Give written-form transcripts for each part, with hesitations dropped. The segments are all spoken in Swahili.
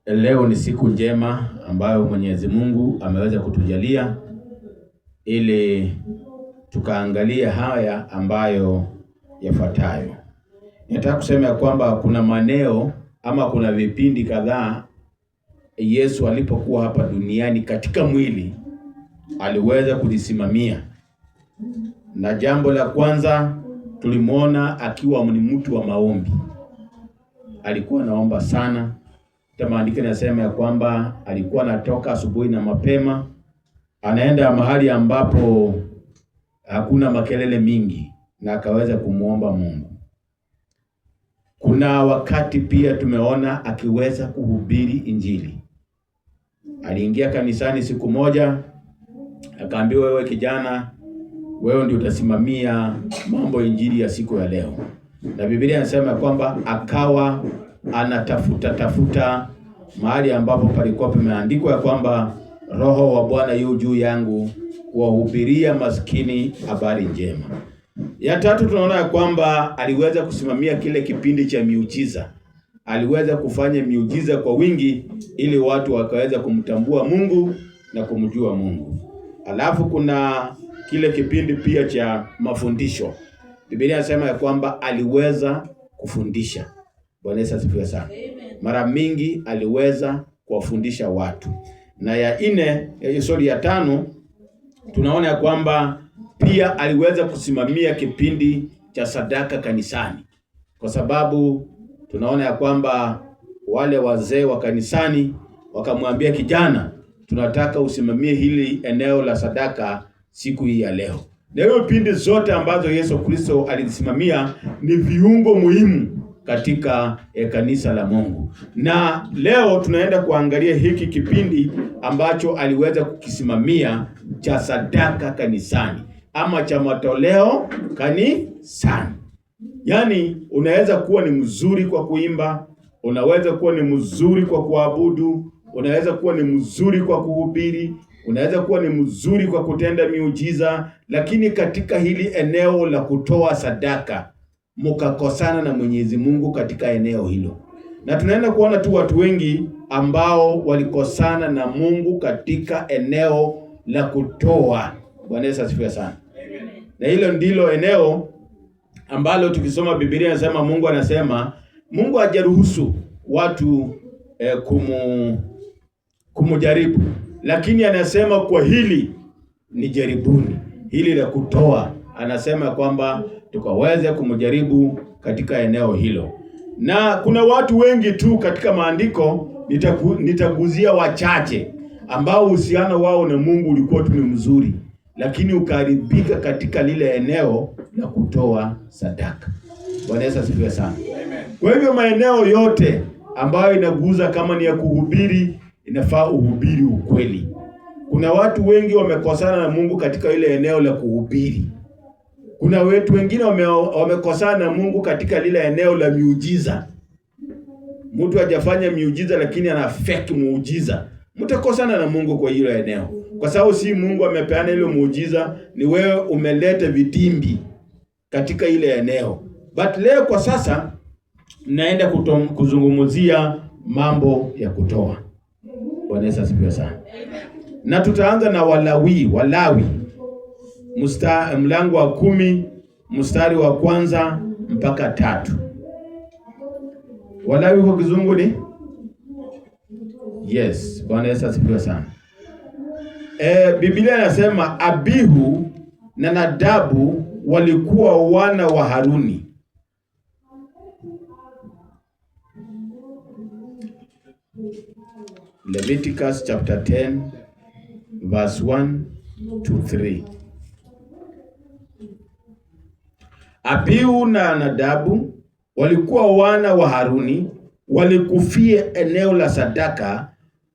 Leo ni siku njema ambayo Mwenyezi Mungu ameweza kutujalia ili tukaangalia haya ambayo yafuatayo. Nataka kusema kwamba kuna maneno ama kuna vipindi kadhaa Yesu alipokuwa hapa duniani katika mwili aliweza kulisimamia. Na jambo la kwanza tulimuona akiwa ni mtu wa maombi. Alikuwa anaomba sana. Maandiko yanasema ya kwamba alikuwa anatoka asubuhi na mapema, anaenda mahali ambapo hakuna makelele mingi na akaweza kumuomba Mungu. Kuna wakati pia tumeona akiweza kuhubiri Injili. Aliingia kanisani siku moja, akaambiwa, wewe kijana, wewe ndio utasimamia mambo Injili ya siku ya leo. Na Biblia inasema kwamba akawa anatafuta mahali ambapo palikuwa pameandikwa ya kwamba Roho wa Bwana yu juu yangu kuwahubiria maskini habari njema. Ya tatu tunaona ya kwamba aliweza kusimamia kile kipindi cha miujiza. Aliweza kufanya miujiza kwa wingi ili watu wakaweza kumtambua Mungu na kumjua Mungu. Alafu kuna kile kipindi pia cha mafundisho. Biblia inasema ya kwamba aliweza kufundisha. Bwana Yesu asifiwe sana. Mara mingi aliweza kuwafundisha watu. Na ya tano tunaona ya kwamba pia aliweza kusimamia kipindi cha sadaka kanisani. Kwa sababu tunaona ya kwamba wale wazee wa kanisani wakamwambia, kijana, tunataka usimamie hili eneo la sadaka siku hii ya leo. Na hiyo pindi zote ambazo Yesu Kristo alisimamia ni viungo muhimu katika kanisa la Mungu. Na leo tunaenda kuangalia hiki kipindi ambacho aliweza kukisimamia cha sadaka kanisani ama cha matoleo kanisani. Yaani unaweza kuwa ni mzuri kwa kuimba, unaweza kuwa ni mzuri kwa kuabudu, unaweza kuwa ni mzuri kwa kuhubiri, unaweza kuwa ni mzuri kwa kutenda miujiza, lakini katika hili eneo la kutoa sadaka mukakosana na Mwenyezi Mungu katika eneo hilo. Na tunaenda kuona tu watu wengi ambao walikosana na Mungu katika eneo la kutoa. Bwana Yesu asifiwe sana. Amen. Na hilo ndilo eneo ambalo tukisoma Biblia inasema Mungu hajaruhusu watu kumujaribu. Lakini anasema kwa hili ni jaribuni. Hili la kutoa. Anasema kwamba tukaweze kumjaribu katika eneo hilo. Na kuna watu wengi tu katika maandiko, nitaguzia wachache ambao uhusiano wao na Mungu ulikuwa tu ni mzuri, lakini ukaribika katika lile eneo la kutoa sadaka. Bwana Yesu asifiwe sana. Amen. Kwa hivyo maeneo yote ambayo inaguza, kama ni ya kuhubiri, inafaa uhubiri ukweli. Kuna watu wengi wamekosana na Mungu katika ile eneo la kuhubiri. Kuna watu wengine wamekosana na Mungu katika lile eneo la miujiza. Mtu hajafanya miujiza lakini ana fake muujiza. Mtakosana na Mungu kwa hilo eneo. Kwa sababu si Mungu amepeana ile muujiza, ni wewe umeleta vitimbi katika ile eneo. But leo kwa sasa naenda kuzungumzia mambo ya kutoa. Bwana Yesu asifiwe sana. Na tutaanza na Walawi. Mlango wa 10 mstari wa 1 mpaka 3. Walawi kwa kizungu ni? Yes, Bwana Yesu asifiwe sana. Biblia inasema Abihu na Nadabu walikuwa wana wa Haruni. Leviticus chapter 10 verse 1 to 3. Abihu na Nadabu walikuwa wana wa Haruni, walikufia eneo la sadaka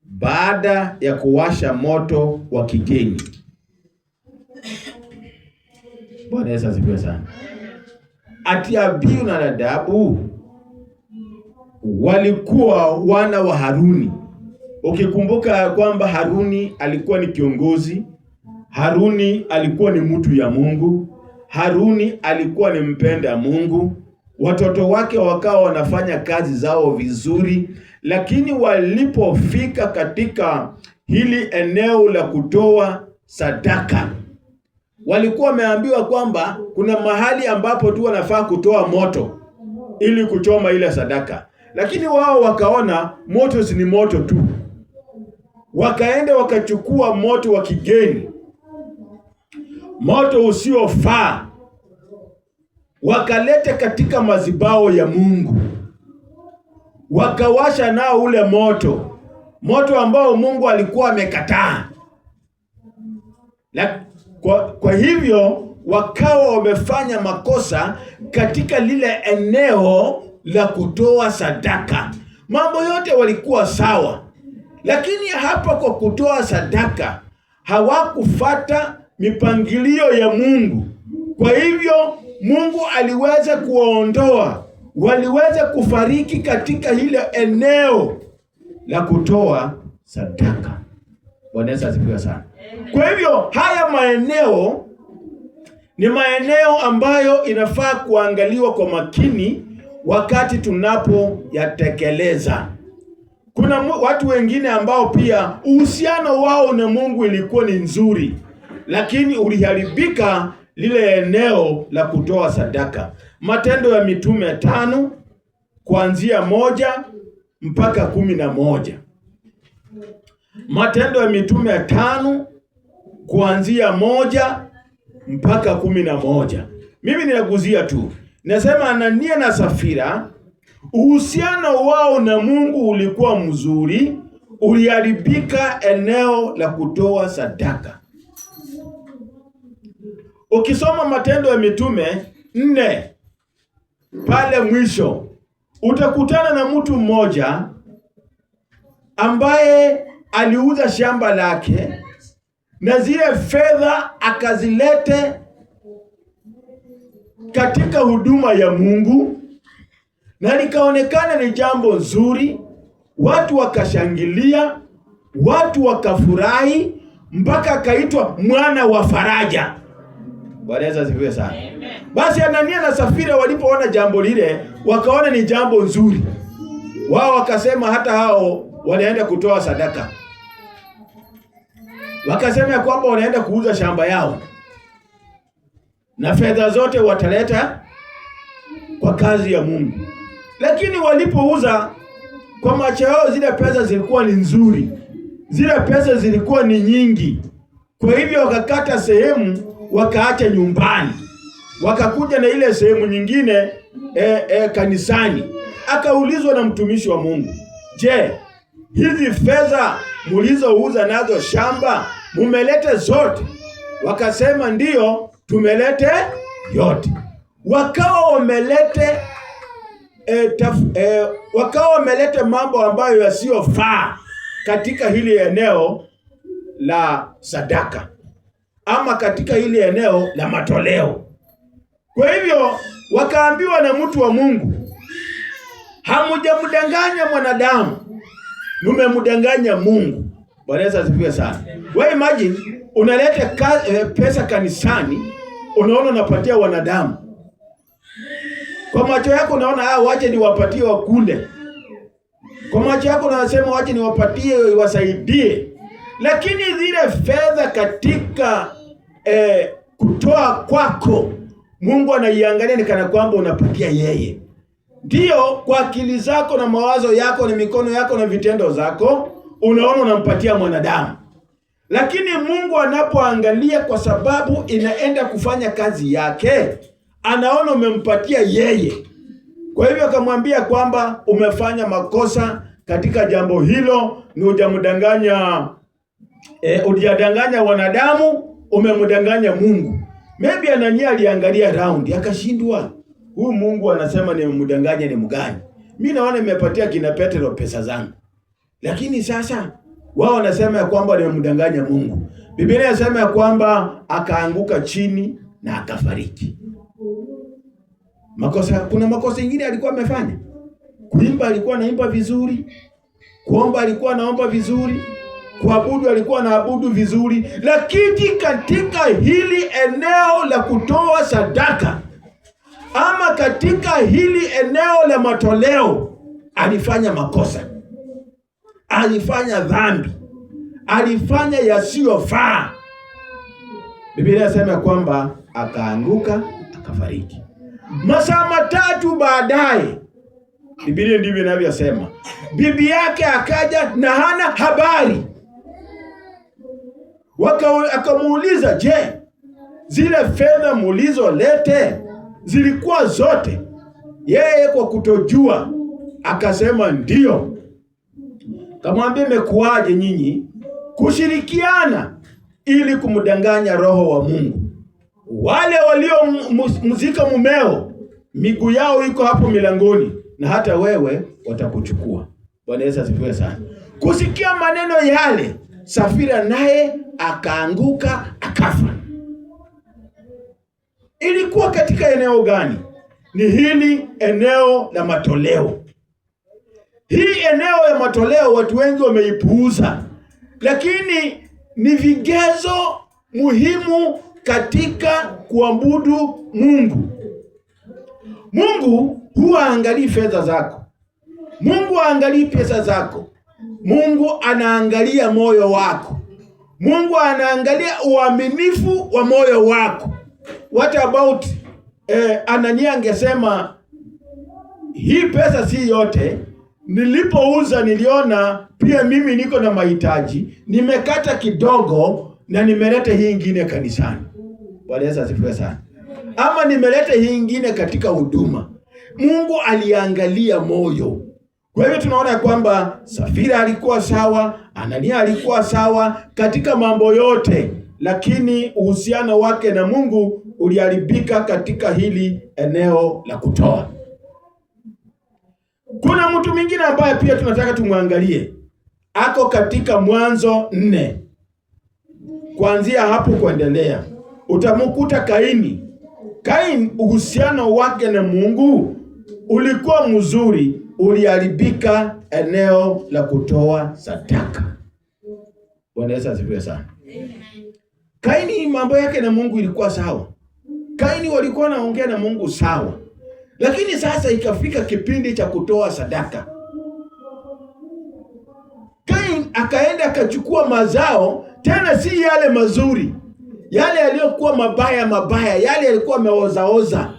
baada ya kuwasha moto wa kigeni. Bwana Yesu asifiwe sana. Ati Abihu na Nadabu walikuwa wana wa Haruni. Ukikumbuka kwamba Haruni alikuwa ni kiongozi, Haruni alikuwa ni mtu ya Mungu, Haruni alikuwa ni mpenda Mungu, watoto wake wakawa wanafanya kazi zao vizuri, Lakini walipofika katika hili eneo la kutoa sadaka, walikuwa wameambiwa kwamba kuna mahali ambapo tu wanafaa kutoa moto ili kuchoma ile sadaka. Lakini wao wakaona moto si ni moto tu. Wakaenda wakachukua moto wa kigeni, moto usiofaa, wakaleta katika madhabahu ya Mungu. Wakawasha nao ule moto ambao Mungu alikuwa amekataa. Kwa hivyo wakawa wamefanya makosa katika lile eneo la kutoa sadaka. Mambo yote walikuwa sawa, lakini hapa kwa kutoa sadaka hawakufata mipangilio ya Mungu. Kwa hivyo Mungu aliweza kuwaondoa, waliweza kufariki katika hilo eneo la kutoa sadaka. Bwana Yesu asifiwe sana. Kwa hivyo haya maeneo ni maeneo ambayo inafaa kuangaliwa kwa makini wakati tunapoyatekeleza. Kuna watu wengine ambao pia uhusiano wao na Mungu ilikuwa ni nzuri, lakini uliharibika lile eneo la kutoa sadaka. Matendo ya Mitume 5 kuanzia 1 mpaka 11. Matendo ya Mitume 5 kuanzia 1 mpaka 11. Mimi ninaguzia tu. Nasema Anania na Safira, uhusiano wao na Mungu ulikuwa mzuri, uliharibika eneo la kutoa sadaka. Ukisoma Matendo ya Mitume 4 pale mwisho, utakutana na mtu mmoja ambaye aliuza shamba lake na zile fedha akazilete katika huduma ya Mungu, na likaonekana ni jambo nzuri. Watu wakashangilia, watu wakafurahi, mpaka akaitwa mwana wa faraja. Bwana Yesu asifiwe sana. Basi Anania na Safira walipoona jambo lile, wakaona ni jambo nzuri. Wao wakasema hata hao wanaenda kutoa sadaka. Wakasema kwamba wanaenda kuuza shamba yao na fedha zote wataleta kwa kazi ya Mungu. Lakini walipouza, kwa macho yao zile pesa zilikuwa ni nzuri, zile pesa zilikuwa ni nyingi. Kwa hivyo wakakata sehemu wakaacha nyumbani, wakakuja na ile sehemu nyingine kanisani. Akaulizwa na mtumishi wa Mungu, je, hizi fedha mlizouza nazo shamba mumelete zote? Wakasema ndiyo, tumelete yote. Wakawa wamelete mambo ambayo yasiyofaa katika hili eneo la sadaka ama katika hili eneo la matoleo. Kwa hivyo wakaambiwa na mtu wa Mungu, hamujamdanganya mwanadamu, mmemdanganya Mungu. Bwana Yesu asifiwe sana. Wewe imagine unaleta pesa kanisani, unaona unapatia wanadamu. Kwa macho yako unaona wache niwapatie wakule. Kwa macho yako unasema wache niwapatie wasaidie. Lakini zile fedha katika kutoa kwako, Mungu anaiangalia ni kana kwamba unapatia yeye. Ndiyo, kwa akili zako na mawazo yako na mikono yako na vitendo zako unaona unampatia mwanadamu. Lakini Mungu anapoangalia, kwa sababu inaenda kufanya kazi yake, anaona umempatia yeye. Kwa hivyo akamwambia kwamba umefanya makosa katika jambo hilo, ni hujadanganya wanadamu, umemdanganya Mungu. Maybe Anania aliangalia round akashindwa, huyu Mungu anasema nimemdanganya ni mgani? Mimi naona nimepatia kina Petro pesa zangu. Lakini sasa wao wanasema ya kwamba nimemdanganya Mungu. Biblia inasema ya kwamba akaanguka chini na akafariki. Kuna makosa mengine alikuwa amefanya. Kuimba alikuwa anaimba vizuri, kuomba alikuwa anaomba vizuri, kuabudu alikuwa anaabudu vizuri, lakini katika hili eneo la kutoa sadaka ama katika hili eneo la matoleo alifanya makosa. alifanya dhambi, alifanya yasiyofaa. Biblia inasema kwamba akaanguka akafariki. Masaa matatu baadaye, Biblia ndivyo inavyosema, bibi yake akaja na hana habari. Akamuuliza, je, zile fedha mulizolete zilikuwa zote? Yeye kwa kutojua akasema ndio. Kamwambia, imekuwaje nyinyi kushirikiana ili kumdanganya Roho wa Mungu? Wale waliomzika mumeo miguu yao iko hapo milangoni, na hata wewe watakuchukua. Bwana Yesu asifiwe sana. Kusikia maneno yale, Safira naye akaanguka akafa. Ilikuwa katika eneo gani? Ni hili eneo la matoleo. Hii eneo ya matoleo watu wengi wameipuuza, lakini ni vigezo muhimu katika kuabudu Mungu. Mungu huwa angalii fedha zako. Mungu haangalii pesa zako. Mungu anaangalia moyo wako. Mungu anaangalia uaminifu wa moyo wako. What about Anania angesema, hii pesa si yote, nilipouza niliona pia mimi niko na mahitaji, nimekata kidogo na nimeleta hii ingine kanisani. Bwana Yesu asifiwe sana. Ama nimeleta hii ingine katika huduma. Mungu aliangalia moyo. Kwa hivyo tunaona kwamba Safira alikuwa sawa, Anania alikuwa sawa katika mambo yote, lakini uhusiano wake na Mungu uliharibika katika hili eneo la kutoa. Kuna mtu mwingine ambaye pia tunataka tumwangalie. Ako katika Mwanzo 4. Kuanzia hapo kuendelea, utamkuta Kaini. Kaini, uhusiano wake na Mungu ulikuwa mzuri, uliharibika eneo la kutoa sadaka. Bwana Yesu asifiwe sana. Kaini mambo yake na Mungu ilikuwa sawa. Kaini walikuwa naongea na Mungu sawa. Lakini sasa ikafika kipindi cha kutoa sadaka. Kaini akaenda akachukua mazao, tena si yale mazuri. Yale yaliyokuwa mabaya, yale yalikuwa yameozaoza.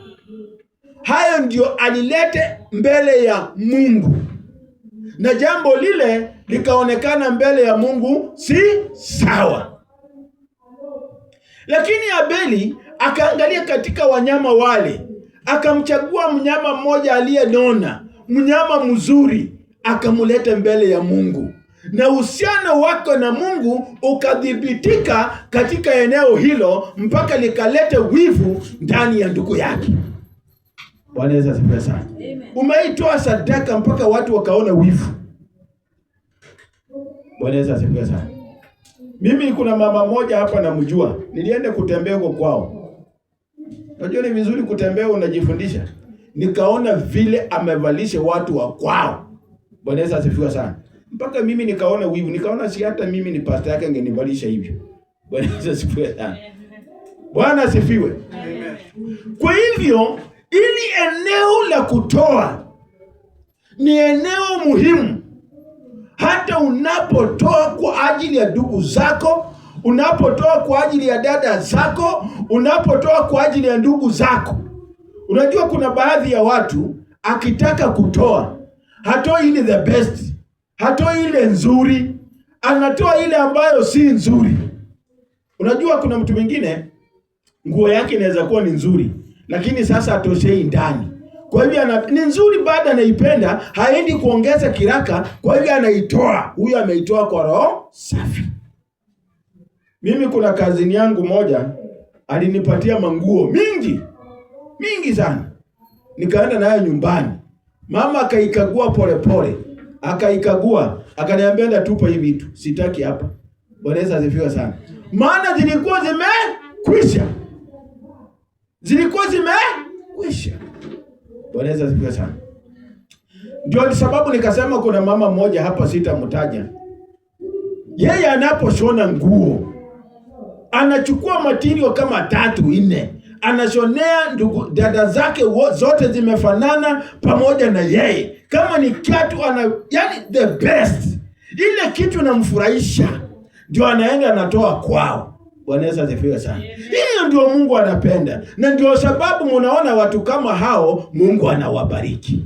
Hayo ndio alilete mbele ya Mungu. Na jambo lile likaonekana mbele ya Mungu si sawa. Lakini Abeli akaangalia katika wanyama wale, akamchagua mnyama mmoja aliyenona, mnyama mzuri, akamuleta mbele ya Mungu. Na uhusiano wake na Mungu ukadhibitika katika eneo hilo, mpaka likalete wivu ndani ya ndugu yake. Bwana Yesu asifiwe sana. Umeitoa sadaka mpaka watu wakaona wivu. Bwana Yesu asifiwe sana. Mimi kuna mama moja hapa namjua, nilienda kutembea huko kwao. Unajua ni vizuri kutembea, unajifundisha. Nikaona vile amevalisha watu wa kwao. Bwana Yesu asifiwe sana. Mpaka mimi nikaona wivu, nikaona si hata mimi ni pastor yake angenivalisha hivyo. Bwana Yesu asifiwe sana. Bwana asifiwe. Amen. Kwa hivyo ili eneo la kutoa ni eneo muhimu. Hata unapotoa kwa ajili ya ndugu zako, unapotoa kwa ajili ya dada zako, unapotoa kwa ajili ya ndugu zako. Unajua kuna baadhi ya watu akitaka kutoa, hatoi ile the best, hatoi ile nzuri, anatoa ile ambayo si nzuri. Unajua kuna mtu mwingine nguo yake inaweza kuwa ni nzuri, lakini sasa atoshei ndani. Kwa hivyo ni nzuri, baada anaipenda, haendi kuongeza kiraka, kwa hivyo anaitoa. Huyu ameitoa kwa roho safi. Mimi kuna kazini yangu moja alinipatia manguo mingi sana. Nikaenda nayo nyumbani. Mama akaikagua polepole, akaikagua, akaniambia ndatupa hivi vitu, sitaki hapa. Bwana Yesu asifiwe sana. Maana zilikuwa zimekwisha. Bwana Yesu asifiwe sana. Ndio sababu nikasema kuna mama mmoja hapa sitamtaja. Yeye anaposhona nguo, anachukua material kama 3-4, anashonea ndugu dada zake zote zimefanana pamoja na yeye. Kama ni kiatu yani the best. Ili ile kitu inamfurahisha ndio anaenda anatoa kwao. Bwana Yesu asifiwe sana. Hiyo ndio Mungu anapenda, na ndio sababu mnaona watu kama hao Mungu anawabariki.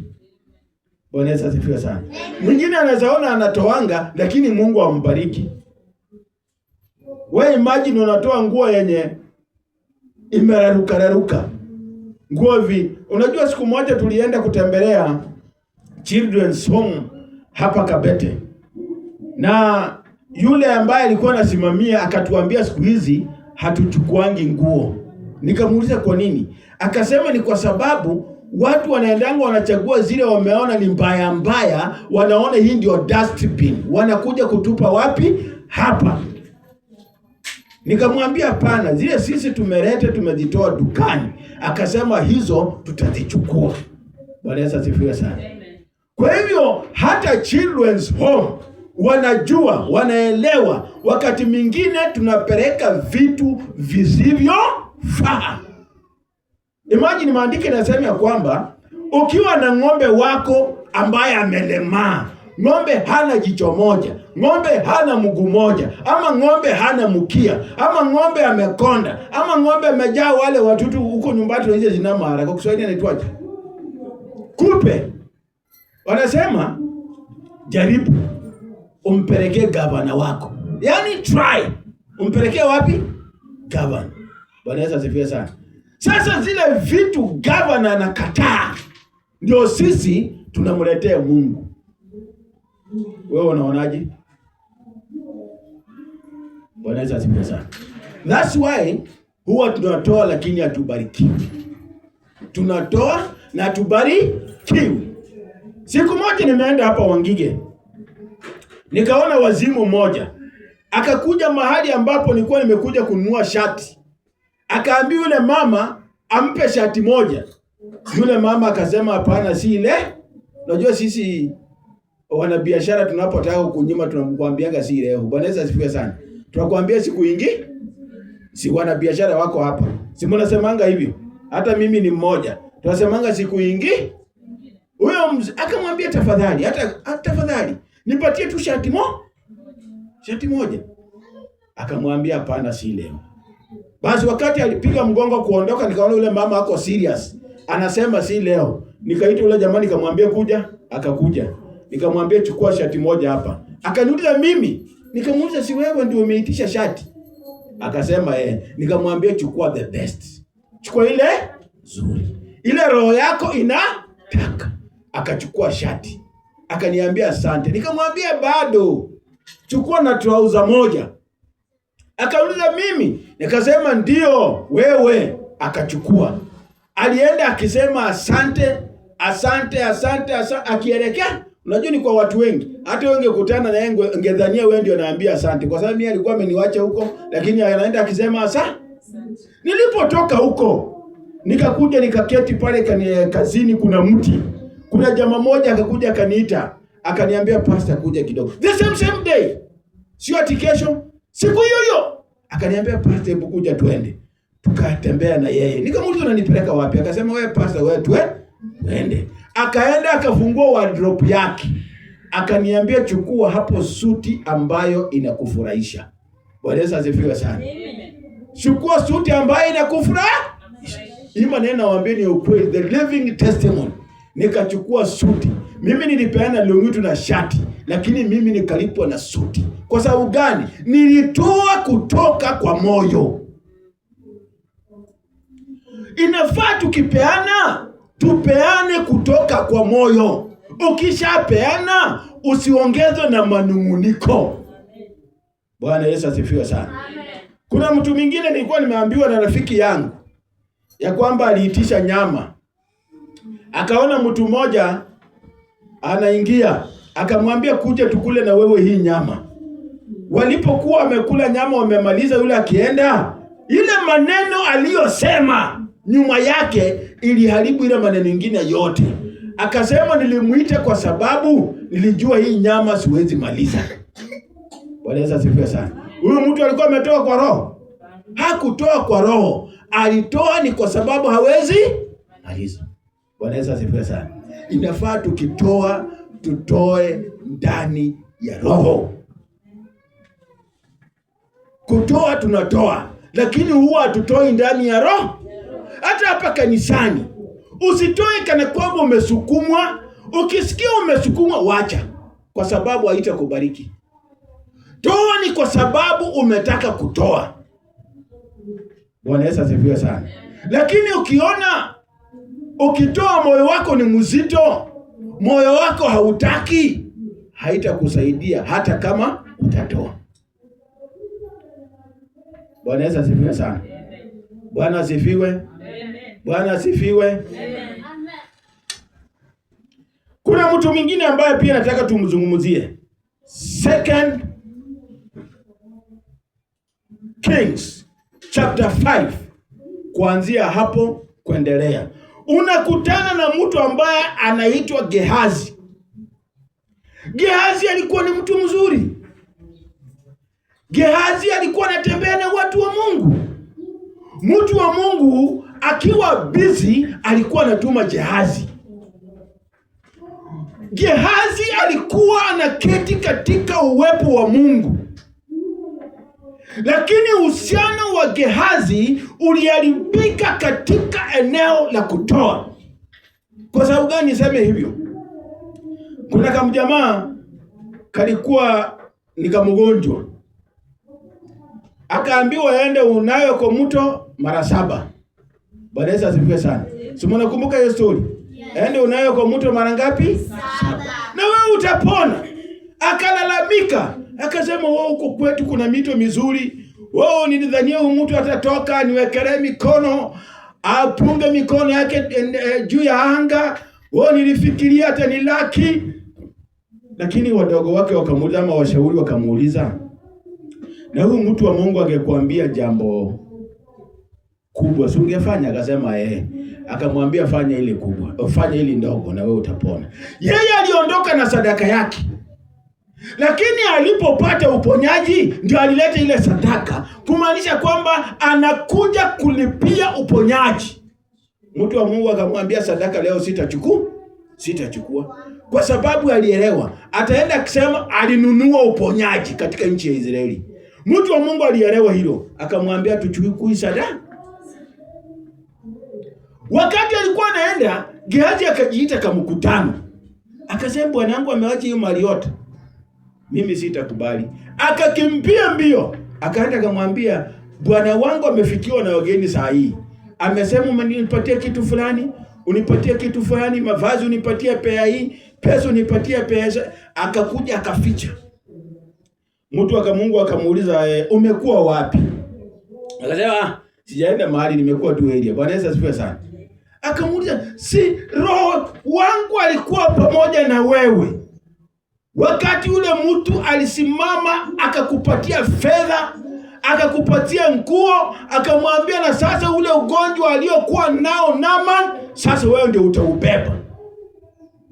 Bwana Yesu asifiwe sana. Mwingine anazaona anatoanga lakini Mungu ambariki. Wewe imagine unatoa nguo yenye imeraruka. Nguo hivi. Unajua siku moja tulienda kutembelea children's home hapa Kabete. Na yule ambaye alikuwa anasimamia akatuambia siku hizi hatuchukuangi nguo. Nikamuuliza kwa nini? Akasema ni kwa sababu watu wanaendanga wanachagua zile wameona ni mbaya, wanaona hii ndio dustbin. Wanakuja kutupa wapi? Hapa. Nikamwambia hapana, zile sisi tumezitoa dukani. Akasema hizo tutazichukua. Bwana Yesu asifiwe sana. Kwa hivyo hata children's home wanajua, wanaelewa wakati mwingine tunapeleka vitu visivyofaa. Imagine maandiko yanasema kwamba ukiwa na ng'ombe wako ambaye amelemaa, ng'ombe hana jicho moja, ng'ombe hana mguu moja, ama ng'ombe hana mkia, ama ng'ombe amekonda, ama ng'ombe amejaa wale watoto huko nyumbani tunaita jina mara, kwa Kiswahili inaitwaje? Kupe. Wanasema jaribu umpelekee gavana wako. Yaani try. Umpelekee wapi? Gavana. Bwana Yesu asifiwe sana. Sasa zile vitu gavana anakataa, ndio sisi tunamletea Mungu. Wewe unaonaje? Bwana Yesu asifiwe sana. That's why huwa tunatoa lakini hatubarikiwi. Tunatoa na hatubarikiwi. Siku moja nimeenda hapa Wangige. Nikaona wazimu mmoja. Akakuja mahali ambapo nilikuwa nimekuja kununua shati. Akaambia yule mama ampe shati moja. Yule mama akasema hapana, si ile. Unajua sisi wanabiashara tunapotaka kunyima tunamwambiaga si leo. Bwana Yesu asifiwe sana. Tunakuambia siku nyingi. Si wanabiashara wako hapa. Si mnasemanga hivyo. Hata mimi ni mmoja. Tunasemanga siku nyingi. Huyo akamwambia tafadhali, tafadhali nipatie tu shati moja. Akamwambia hapana, si leo. Basi wakati alipiga mgongo kuondoka, nikaona yule mama ako serious. Anasema si leo. Nikaita yule jamani nikamwambia kuja, akakuja. Nikamwambia chukua shati moja hapa. Akaniuliza mimi. Nikamuuliza si wewe ndio umeitisha shati? Akasema Nikamwambia chukua the best. Chukua ile nzuri. Ile roho yako inataka. Akachukua shati. Akaniambia asante. Nikamwambia bado. Chukua na trouser moja. Akauliza mimi. Nikasema ndio wewe. Akachukua. Alienda akisema asante. Akielekea. Unajua ni kwa watu wengi. Hata wengi kutana na yeye ngedhania wewe ndio anaambia asante. Kwa sababu mimi alikuwa ameniacha huko, lakini anaenda akisema asante. Nilipotoka huko, nikakuja nikaketi pale kazini kuna mti. Kuna jamaa mmoja akakuja akaniita, akaniambia pastor kuja kidogo. The same day. Sio ati kesho, siku hiyo. Akaniambia pastor hebu kuja twende. Tukatembea na yeye. Nikamuuliza unanipeleka wapi? Akasema wewe pastor wewe twende. Akaenda akafungua wardrobe yake. Akaniambia chukua hapo suti ambayo inakufurahisha. Bwana Yesu asifiwe sana. Chukua suti ambayo inakufurahisha. Hii maneno nawaambia ni ukweli, the living testimony. Nikachukua suti. Mimi nilipeana longitu na shati, lakini mimi nikalipwa na suti. Kwa sababu gani? Nilitoa kutoka kwa moyo. Inafaa tupeane kutoka kwa moyo. Ukishapeana usiongeze na manunguniko. Bwana Yesu asifiwe sana. Kuna mtu mwingine nilikuwa nimeambiwa na rafiki yangu ya kwamba aliitisha nyama. Akaona mtu mmoja anaingia, akamwambia kuja tukule na wewe hii nyama. Walipokuwa wamekula nyama wamemaliza, yule akienda, ile maneno aliyosema nyuma yake iliharibu ile maneno mengine yote. Akasema nilimuita kwa sababu nilijua hii nyama siwezi maliza. Bwana Yesu asifiwe sana. Huyu mtu alikuwa ametoa kwa roho? Hakutoa kwa roho. Alitoa ni kwa sababu hawezi maliza. Bwana Yesu asifiwe sana. Inafaa tukitoa tutoe ndani ya roho. Kutoa tunatoa, lakini huwa hatutoi ndani ya roho. Hata hapa kanisani usitoe kana kwamba umesukumwa. Ukisikia umesukumwa, wacha, kwa sababu haitakubariki. Toa ni kwa sababu umetaka kutoa. Bwana Yesu asifiwe sana. Lakini ukiona ukitoa moyo wako ni mzito, moyo wako hautaki, haitakusaidia hata kama utatoa. Bwana Yesu asifiwe sana. Bwana asifiwe. Bwana asifiwe. Kuna mtu mwingine ambaye pia nataka tumzungumzie. Second Kings chapter 5, kuanzia hapo kuendelea. Unakutana na mtu ambaye anaitwa Gehazi. Gehazi alikuwa ni mtu mzuri. Gehazi alikuwa anatembea na watu wa Mungu. Mtu wa Mungu akiwa busy alikuwa anatuma Gehazi. Gehazi alikuwa anaketi katika uwepo wa Mungu. Lakini uhusiano wa Gehazi uliharibika katika eneo la kutoa. Kwa sababu gani niseme hivyo? Kuna kama jamaa kalikuwa ni kama mgonjwa. Akaambiwa aende unayo kwa mto mara 7. Bwana Yesu asifiwe sana. Si mnakumbuka hiyo story? Aende unayo kwa mto mara ngapi? 7. Na wewe utapona. Akalalamika. Akasema wewe uko kwetu kuna mito mizuri. Wewe nilidhania huyu mtu atatoka niwekelee mikono, apunge mikono yake juu ya anga. Wewe nilifikiria hata ni laki. Lakini wadogo wake wakamuuliza, ama washauri wakamuuliza, na huyu mtu wa Mungu angekuambia jambo kubwa, si ungefanya? Akasema akamwambia fanya ile kubwa, fanya ile ndogo na wewe utapona. Yeye aliondoka na sadaka yake. Lakini alipopata uponyaji ndio alileta ile sadaka, kumaanisha kwamba anakuja kulipia uponyaji. Mtu wa Mungu akamwambia sadaka leo sitachukua. Kwa sababu alielewa, ataenda akisema alinunua uponyaji katika nchi ya Israeli. Mtu wa Mungu alielewa hilo, akamwambia tuchukue sadaka. Wakati alikuwa anaenda, Gehazi akajiita kama mkutano. Akasema bwanangu amewacha hiyo mali yote, mimi sitakubali. Akakimbia mbio, akaenda akamwambia bwana wangu amefikiwa na wageni saa hii. Amesema unipatie kitu fulani, unipatie kitu fulani, mavazi unipatie pea hii, pesa unipatie pesa. Akakuja akaficha. Mtu wa Mungu akamuuliza umekuwa wapi? Akasema sijaenda mahali, nimekuwa tu area. Bwana Yesu asifiwe sana. Akamuuliza si roho wangu alikuwa pamoja na wewe wakati ule mtu alisimama akakupatia fedha, akakupatia nguo, akamwambia na sasa ule ugonjwa aliokuwa nao Naaman, sasa wewe ndio utaubeba.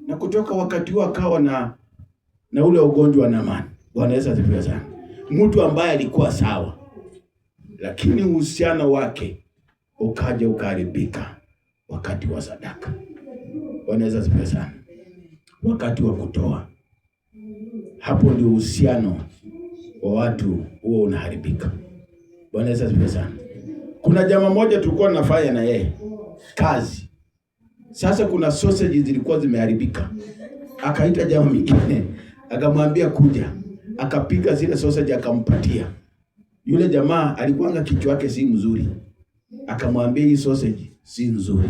Na kutoka wakati huo akawa na ule ugonjwa wa Naaman. Bwana Yesu asifiwe sana. Mtu ambaye alikuwa sawa, lakini uhusiano wake ukaja ukaharibika wakati wa sadaka. Bwana Yesu asifiwe sana. Wakati wa kutoa, hapo ndio uhusiano wa watu huo unaharibika. Bwana Yesu asifiwe sana. Kuna jamaa moja tulikuwa tunafanya na yeye kazi. Sasa kuna sausage zilikuwa zimeharibika. Akaita jamaa mwingine, akamwambia kuja. Akapika zile sausage akampatia. Yule jamaa alikuwa kichwa yake si mzuri. Akamwambia hii sausage si nzuri.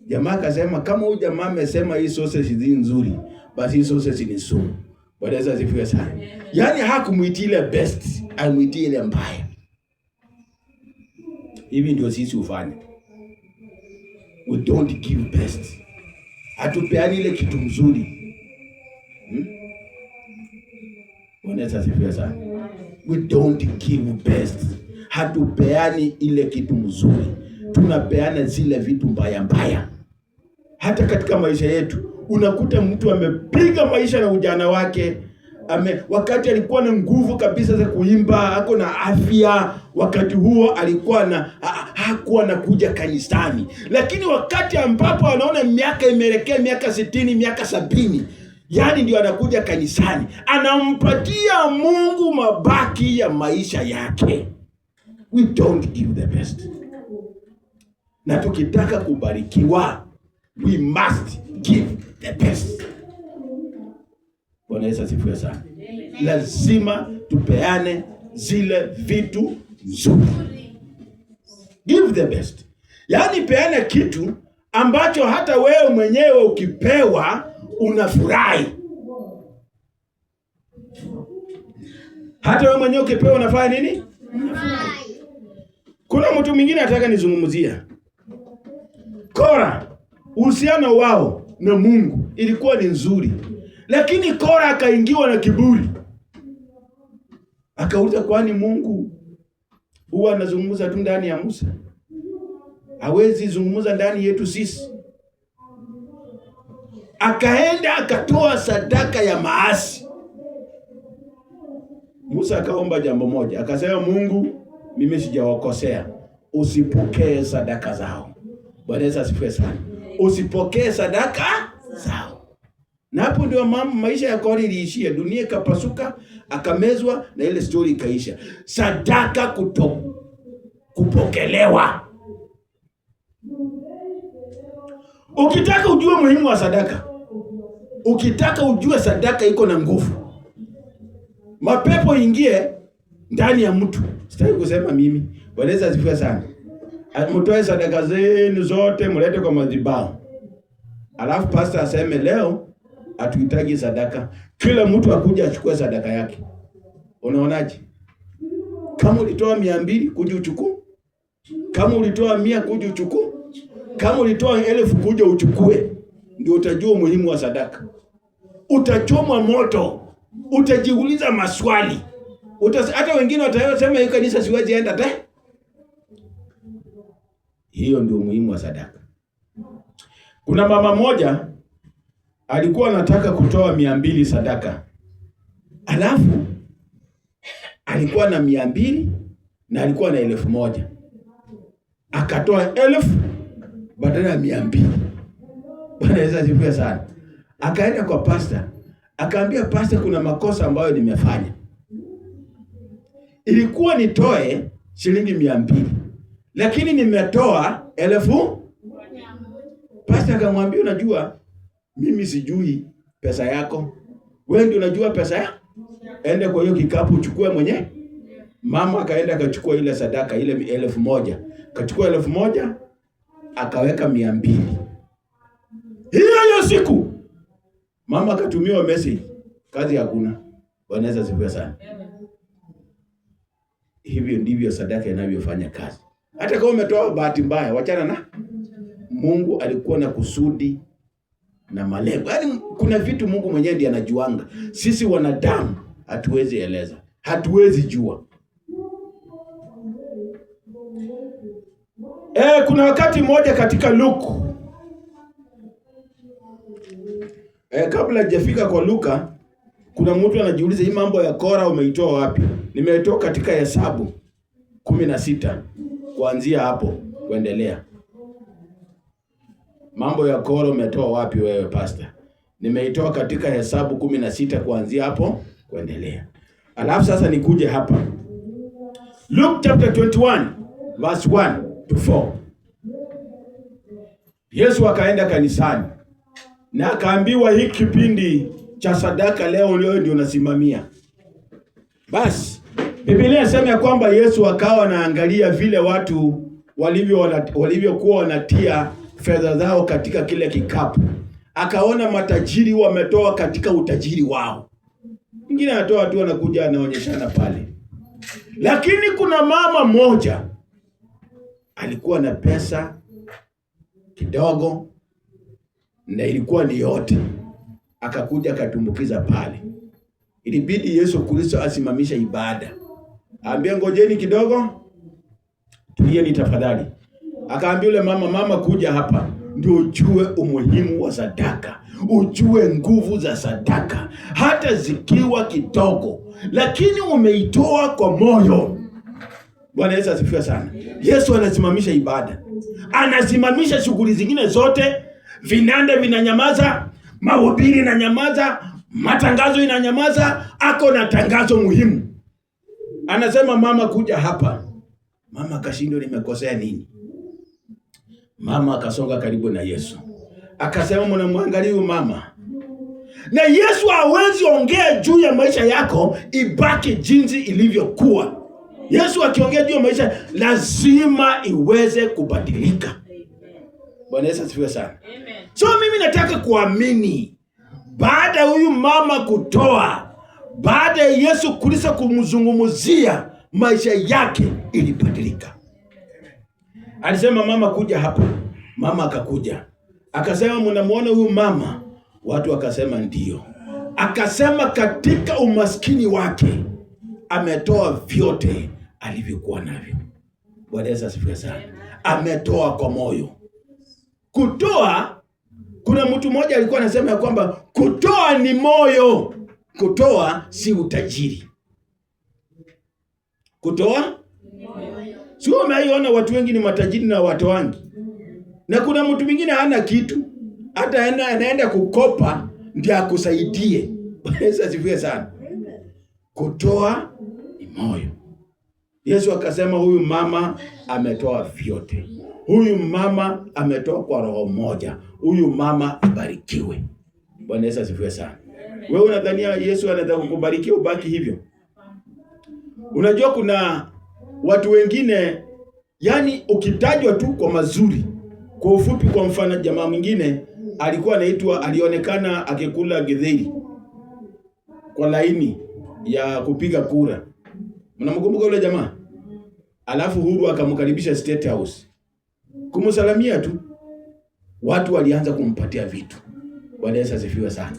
Jamaa akasema kama huyu jamaa amesema hii sausage si nzuri, basi hii sausage ni sumu. Bwana Yesu asifiwe sana. Yaani hakumuitia ile best, alimuitia ile mbaya. Hivi ndio sisi ufanye. We don't give best. Hatupeani ile kitu mzuri. Bwana Yesu asifiwe sana. We don't give best. Hatupeani ile kitu mzuri. Tunapeana zile vitu mbaya mbaya. Hata katika maisha yetu unakuta mtu amepiga maisha na ujana wake, wakati alikuwa na nguvu kabisa za kuimba, ako na afya, wakati huo alikuwa hakuwa anakuja kanisani. Lakini wakati ambapo anaona miaka imeelekea miaka 60, miaka 70, Yaani ndio anakuja kanisani, anampatia Mungu mabaki ya maisha yake. We don't give the best. Na tukitaka kubarikiwa, we must give the best. Bwana Yesu asifiwe sana. Lazima tupeane zile vitu nzuri. Give the best. Yaani peana kitu ambacho hata wewe mwenyewe ukipewa unafurahi. Hata wewe mwenyewe ukipewa unafanya nini? Unafurahi. Kuna mtu mwingine nataka nizungumzia. Kora, uhusiano wao na Mungu ilikuwa ni nzuri. Lakini Kora akaingiwa na kiburi. Akauliza, kwani Mungu huwa anazungumza tu ndani ya Musa? Hawezi zungumza ndani yetu sisi? Akaenda akatoa sadaka ya maasi. Musa akaomba jambo moja, akasema, Mungu, mimi sijawakosea, usipokee sadaka zao. Bwana Yesu asifiwe sana. Usipokee sadaka zao. Na hapo ndio maisha ya Kora iliishia. Dunia ikapasuka, akamezwa na ile story ikaisha. Sadaka kupokelewa. Ukitaka ujue muhimu wa sadaka, ukitaka ujue sadaka iko na nguvu, mapepo ingie ndani ya mtu. Sitaki kusema mimi. Bwana Yesu asifiwe sana. Mtoe sadaka zenu zote mlete kwa madhabahu. Alafu pastor aseme leo hatuhitaji sadaka. Kila mtu akuja achukue sadaka yake. Unaonaje? Kama ulitoa 200 kuja uchukue. Kama ulitoa 100 kuja uchukue. Kama ulitoa 1000 kuja uchukue. Ndio utajua umuhimu wa sadaka. Utachomwa moto. Utajiuliza maswali. Hata wengine watasema hii kanisa siwezi enda tena. Hiyo ndio umuhimu wa sadaka. Kuna mama moja alikuwa anataka kutoa 200 sadaka. Alafu alikuwa na 200 na alikuwa na 1000. Akatoa 1000 badala ya 200. Bwana Yesu asifiwe sana. Akaenda kwa pastor, akaambia pastor, kuna makosa ambayo nimefanya. Ilikuwa nitoe shilingi 200. Lakini nimetoa 1000. Pastor akamwambia, unajua mimi sijui pesa yako. Wewe ndio unajua pesa yako. Ende kwa hiyo kikapu uchukue mwenyewe. Mama akaenda akachukua ile sadaka ile 1000. Akachukua 1000 akaweka 200. Hiyo siku mama akatumiwa message, kazi hakuna. Bwana Yesu asifiwe sana. Hivyo ndivyo sadaka inavyofanya kazi. Hata kama umetoa bahati mbaya, wachana na. Mungu alikuwa na kusudi na malengo. Yaani kuna vitu Mungu mwenyewe ndiye anajuanga. Sisi wanadamu hatuwezi eleza. Hatuwezi jua. Kuna wakati mmoja katika Luka. Kabla hajafika kwa Luka, kuna mtu anajiuliza hii mambo ya Kora umeitoa wapi? Nimeitoa katika Hesabu 16. Kuanzia hapo kuendelea. Mambo ya Kora umetoa wapi wewe pastor? Nimeitoa katika Hesabu 16 kuanzia hapo kuendelea. Alafu sasa nikuje hapa. Luke chapter 21 verse 1 to 4. Yesu akaenda kanisani na akaambiwa hiki kipindi cha sadaka leo ndio unasimamia. Basi Biblia inasema ya kwamba Yesu akawa anaangalia vile watu walivyokuwa wanatia fedha zao katika kile kikapu. Akaona matajiri wametoa katika utajiri wao. Mwingine anatoa tu anakuja anaonyeshana pale. Lakini kuna mama moja alikuwa na pesa kidogo na ilikuwa ni yote. Akakuja akatumbukiza pale. Ilibidi Yesu Kristo asimamisha ibada. Ambia ngojeni kidogo, tulieni tafadhali. Akaambia yule mama kuja hapa ndio ujue umuhimu wa sadaka. Ujue nguvu za sadaka. Hata zikiwa kidogo, lakini umeitoa kwa moyo. Bwana Yesu asifiwe sana. Yesu anasimamisha ibada. Anasimamisha shughuli zingine zote. Vinanda vinanyamaza. mahubiri inanyamaza, matangazo inanyamaza, ako na tangazo muhimu. Anasema mama kuja hapa. Mama akashindwa nimekosea nini? Mama akasonga karibu na Yesu. Akasema mnamwangalia huyu mama. Na Yesu hawezi ongea juu ya maisha yako ibaki jinsi ilivyokuwa. Yesu akiongea juu ya maisha lazima iweze kubadilika. Bwana Yesu asifiwe sana. Amen. So mimi nataka kuamini baada huyu mama kutoa, baada ya Yesu Kristo kumzungumzia, maisha yake ilibadilika. Alisema mama kuja hapa. Mama akakuja. Akasema mnamuona huyu mama? Watu wakasema ndio. Akasema katika umaskini wake ametoa vyote alivyokuwa navyo. Bwana Yesu asifiwe sana. Ametoa kwa moyo. Kutoa, kuna mtu mmoja alikuwa anasema ya kwamba kutoa ni moyo. Kutoa si utajiri. Kutoa sio. Umeiona watu wengi ni matajiri na watoangi. Na kuna mtu mwingine hana kitu, hata anaenda kukopa ndio akusaidie. Yesu asifiwe sana. Kutoa ni moyo. Yesu akasema huyu mama ametoa vyote. Huyu mama ametoa kwa roho moja. Huyu mama ibarikiwe. Bwana Yesu asifiwe sana. Wewe unadhania Yesu anataka kukubarikia ubaki hivyo? Unajua kuna watu wengine, yani ukitajwa tu kwa mazuri. Kwa ufupi, kwa mfano jamaa mwingine alikuwa alionekana akikula githeri kwa laini ya kupiga kura. Mnamkumbuka yule jamaa? Alafu Uhuru akamkaribisha State House. Kumsalamia tu, watu walianza kumpatia vitu. Bwana Yesu asifiwe sana.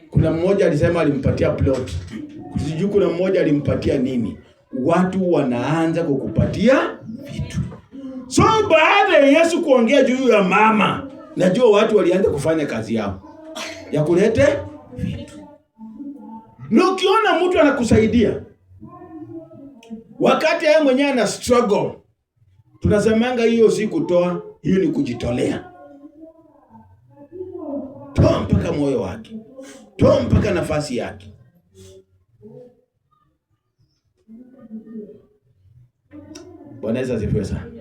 Kuna mmoja alisema alimpatia plot. Sijui kuna mmoja alimpatia nini. Watu wanaanza kukupatia vitu. So baada ya Yesu kuongea juu ya mama, najua watu walianza kufanya kazi yao ya kulete vitu. Na ukiona mtu anakusaidia wakati yeye mwenyewe ana struggle, tunasemanga hiyo si kutoa, hiyo ni kujitolea. Toa mpaka moyo wake. Toa mpaka nafasi yake. Bwana Yesu asifiwe sana.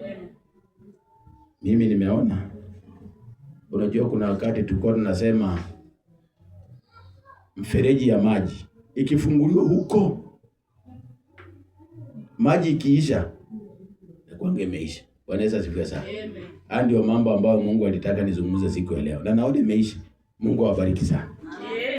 Mimi nimeona, unajua kuna wakati tulikuwa tunasema mfereji ya maji ikifunguliwa huko, maji ikiisha kwange imeisha. Bwana Yesu asifiwe sana. Amen. Ndio mambo ambayo Mungu alitaka nizungumze siku ya leo. Na naona imeisha. Mungu awabariki sana.